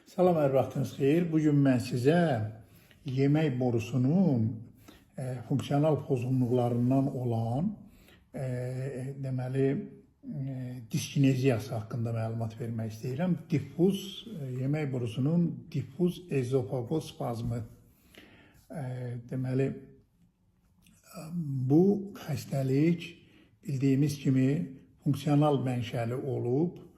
Salam, hər vaxtınız xeyir. Bugün mən sizə yemək borusunun funksional pozğunluqlarından olan diskineziyası haqqında məlumat vermək istəyirəm. Diffuz yemək borusunun diffuz ezofagoz spazmı. Deməli, bu xəstəlik bildiyimiz kimi funksional mənşəli olub,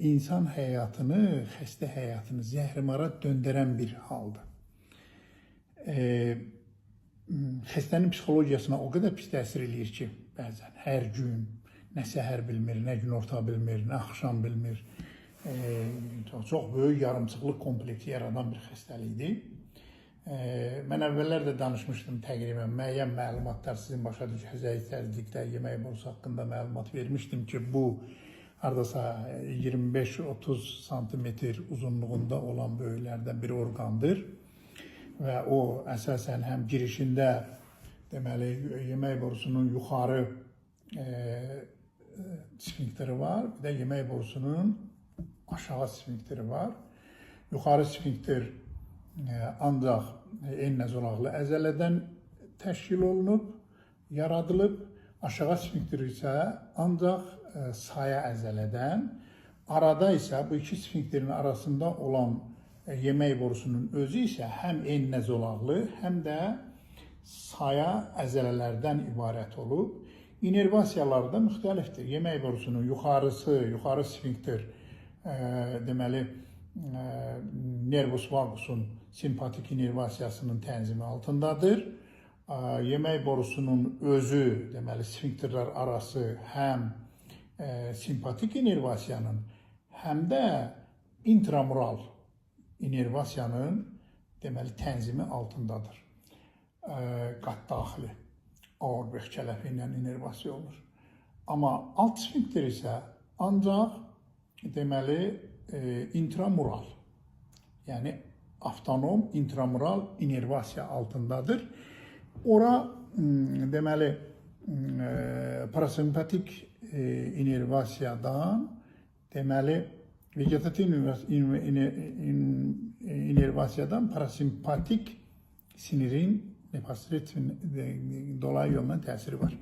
insan həyatını, xəstə həyatını zəhrimara döndərən bir haldır. Xəstənin psixologiyasına o qədər pis təsir eləyir ki, bəzən hər gün nə səhər bilmir, nə günorta bilmir, nə axşam bilmir. Çox böyük yarımçıqlıq kompleksi yaradan bir xəstəlikdir. Mən əvvəllər də danışmışdım təqribən, müəyyən məlumatlar sizin başa düşəcəyinizdə yemək borusu haqqında məlumat vermişdim ki, bu hardasa 25-30 santimetr uzunluğunda olan böyüklərdən bir orqandır və o əsasən həm girişində deməli yemək borusunun yuxarı sfinkteri var, bir də yemək borusunun aşağı sfinkteri var. Yuxarı sfinkter ancaq enlə zolaqlı əzələdən təşkil olunub, yaradılıb, aşağı sfinkter isə ancaq saya əzələdən, arada isə bu iki sfinkterin arasında olan yemək borusunun özü isə həm enlə zolaqlı, həm də saya əzələlərdən ibarət olub. İnervasiyaları da müxtəlifdir. Yemək borusunun yuxarı sfinkter deməli nervus vagusun simpatik inervasiyasının tənzimi altındadır. Yemək borusunun özü, deməli sfinkterlər arası həm simpatik inervasiyanın, həm də intramural inervasiyanın deməli tənzimi altındadır. Qat daxili Auerbach kələfi ilə inervasiya olur. Amma alt sfinkter isə ancaq deməli intramural, yəni avtonom intramural inervasiya altındadır. Ora deməli parasimpatik inervasiyadan deməli vegetativ inervasiyadan parasimpatik sinirin dolayı yolla təsiri var.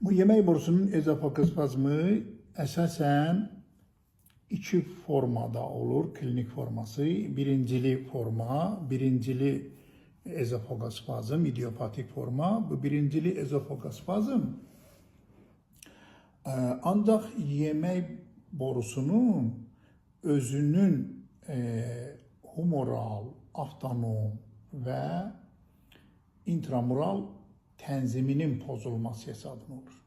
Bu yemək borusunun ezofagospazmı əsasən iki formada olur, klinik forması. Birincili ezofagospazm, idiopatik forma. Bu birincili ezofagospazm ancaq yemək borusunun özünün humoral, avtonom və intramural tənziminin pozulması hesabına olur.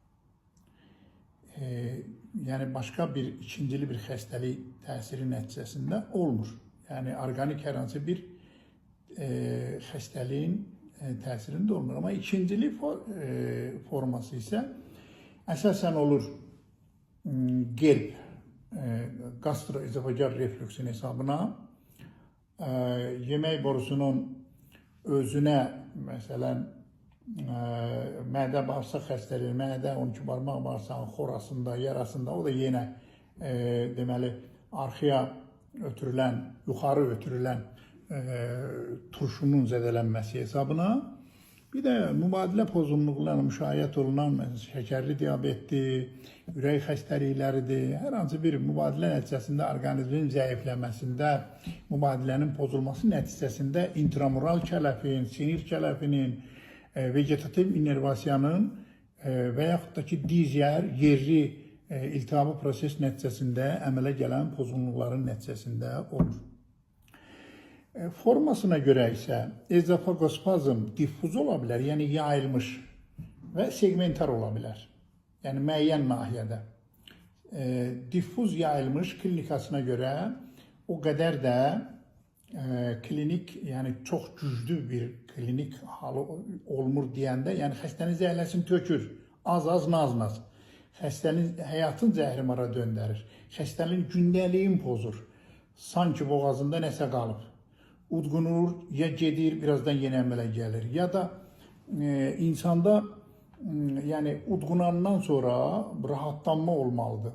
Yəni başqa bir ikincili bir xəstəlik təsiri nəticəsində olmur. Yəni orqanik hər hansı bir xəstəliyin təsirində olmur. Amma ikincili forması isə əsasən olur GERD, gastroezofageal reflüksin hesabına. Yemək borusunun özünə, məsələn, mədə bağırsaq xəstəliyi, mədə 12 barmaq bağırsağın xorasında, yarasında, o da yenə deməli arxaya ötürülən, yuxarı ötürülən turşunun zədələnməsi hesabına. Bir də mübadilə pozğunluqlarına müşayiət olunan şəkərli diabetdir, ürək xəstəlikləridir. Hər hansı bir mübadilə nəticəsində orqanizmin zəifləməsində, mübadilənin pozulması nəticəsində intramural kələfin, sinir kələfinin, vegetativ inervasiyanın və yaxud da ki, digər yerli iltihabı proses nəticəsində əmələ gələn pozğunluqların nəticəsində olur. Formasına görə isə ezofagospazm diffuz ola bilər, yəni yayılmış və segmentar ola bilər, yəni müəyyən nahiyədə. Diffuz yayılmış klinikasına görə o qədər də klinik, yəni çox güclü bir klinik halı olmur deyəndə, yəni xəstənin zəhləsini tökür, az-az, naz-naz. Xəstənin həyatını zəhrimara döndərir, xəstənin gündəliyini pozur, sanki boğazında nəsə qalıb. Udğunur, ya gedir, birazdan yenə əmələ gəlir, ya da insanda yəni udğunandan sonra rahatlanma olmalıdır.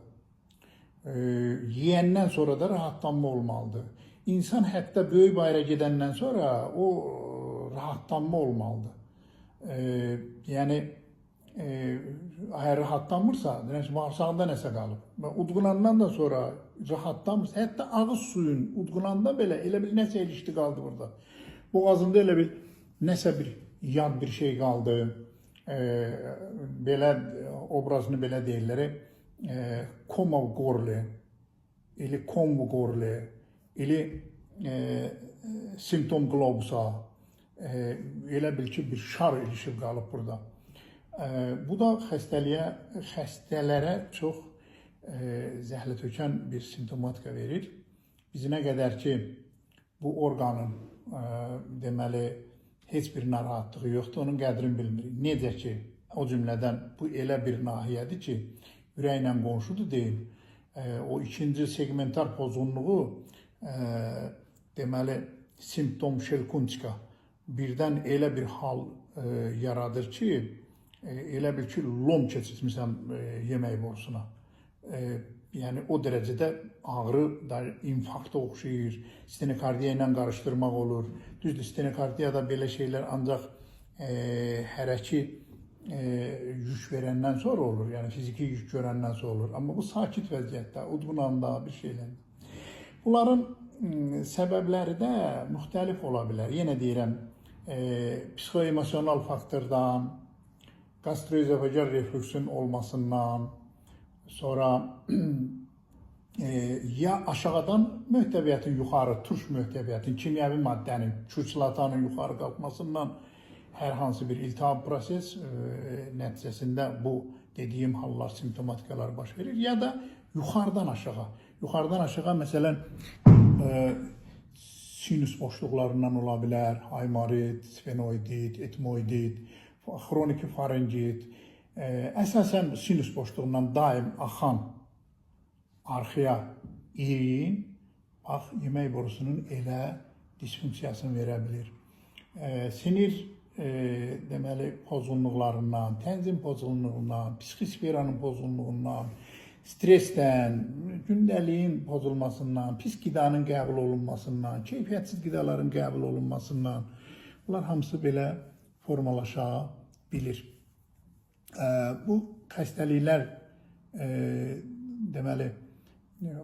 yeyəndən sonra da rahatlanma olmalıdır. İnsan hətta böyük bayra gedəndən sonra o rahatlanma olmalıdır. Yəni əgər rahatlanmırsa, bağırsağında nəsə qalıb. Udğunandan da sonra rahatlanmırsa, hətta ağız suyun udğunanda belə elə bil nəsə ilişdi qaldı burada. Boğazında elə bil nəsə bir yad bir şey qaldı. Belə obrazını belə deyirlər. Koma v gorli, ili kom v gorli, ili simptom globusa, elə bil ki bir şar ilişib qalıb burada. Bu da xəstələrə çox zəhlətökən bir simptomatika verir. Biz nə qədər ki bu orqanın deməli heç bir narahatlığı yoxdur, onun qədrini bilmirik. Necə ki o cümlədən bu elə bir nahiyədir ki ürəklə qonşudur deyil. O ikinci segmentar pozğunluğu deməli simptom şelkunçka birdən elə bir hal yaradır ki elə bil ki lom keçirmişsən yemək borusuna. Yəni o dərəcədə ağrı da infarkta oxşayır, stenokardiya ilə qarışdırmaq olur. Düzdür, stenokardiyada belə şeylər ancaq hərəki yük verəndən sonra olur, yəni fiziki yük görəndən sonra olur. Amma bu sakit vəziyyətdə, udğunanda bir şeylər. Bunların səbəbləri də müxtəlif ola bilər. Yenə deyirəm, psixoemosional faktordan, gastroezofageal reflüksin olmasından, sonra ya aşağıdan mühtəviyyətin yuxarı, turş mühtəviyyətin, kimyəvi maddənin, kürçlatanın yuxarı qalxmasından hər hansı bir iltihab proses nəticəsində bu dediyim hallar, simptomatikalar baş verir. Ya da yuxarıdan aşağı. Yuxarıdan aşağı məsələn sinüs boşluqlarından ola bilər, haymarit, sfenoidit, etmoidit, xroniki faringit. Əsasən sinüs boşluğundan daim axan arxaya irin, bax, yemək borusunun elə disfunksiyasını verə bilir. Sinir deməli pozğunluqlarından, tənzim pozğunluğundan, psixisferanın pozğunluğundan, stressdən, gündəliyin pozulmasından, pis qidanın qəbul olunmasından, keyfiyyətsiz qidaların qəbul olunmasından, bunlar hamısı belə formalaşa bilir. Bu xəstəliklər deməli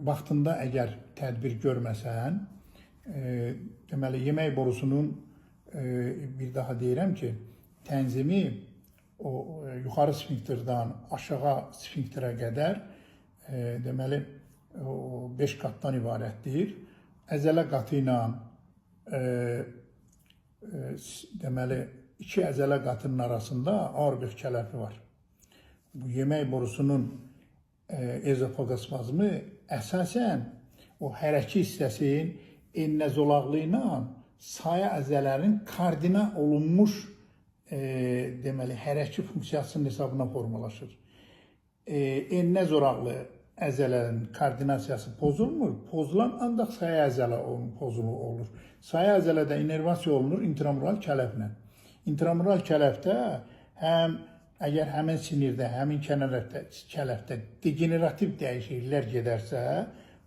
vaxtında əgər tədbir görməsən, deməli yemək borusunun bir daha deyirəm ki, tənzimi o yuxarı sfinkterdən aşağı sfinkterə qədər deməli 5 qatdan ibarətdir. Əzələ qatı ilə deməli 2 əzələ qatının arasında aortik kələfi var. Bu yemək borusunun ezofagospazmı əsasən o hərəki hissəsinin enə zolaqlı ilə saya əzələrin koordinə olunmuş deməli hərəki funksiyasının hesabına formalaşır. Enə zolaqlı əzələrin koordinasiyası pozulmur. Pozulan ancaq saya əzələ pozulu olur. Saya əzələdə inervasiya olunur intramural kələflə. İntramural kələfdə həm əgər həmin sinirdə, həmin kələfdə degenerativ dəyişikliklər gedərsə,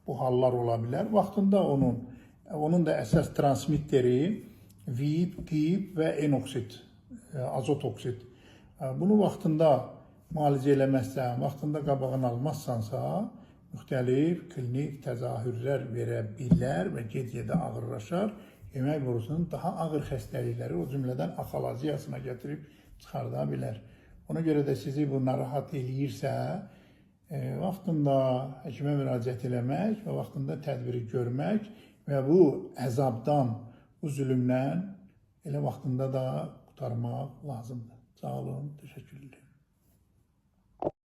bu hallar ola bilər. Vaxtında onun da əsas transmitteri VIP, PIP və N-oksid, azot oksid. Bunu vaxtında müalicə eləməzsən, vaxtında qabağını almazsansa, müxtəlif klinik təzahürlər verə bilər və get-gedə ağırlaşar. Yemək borusunun daha ağır xəstəlikləri, o cümlədən axalaziyasına gətirib çıxarda bilər. Ona görə də sizi bu narahat eləyirsə, vaxtında həkimə müraciət eləmək və vaxtında tədbiri görmək və bu əzabdan, bu zülümdən elə vaxtında da qurtarmaq lazımdır. Sağ olun, təşəkkür edirəm.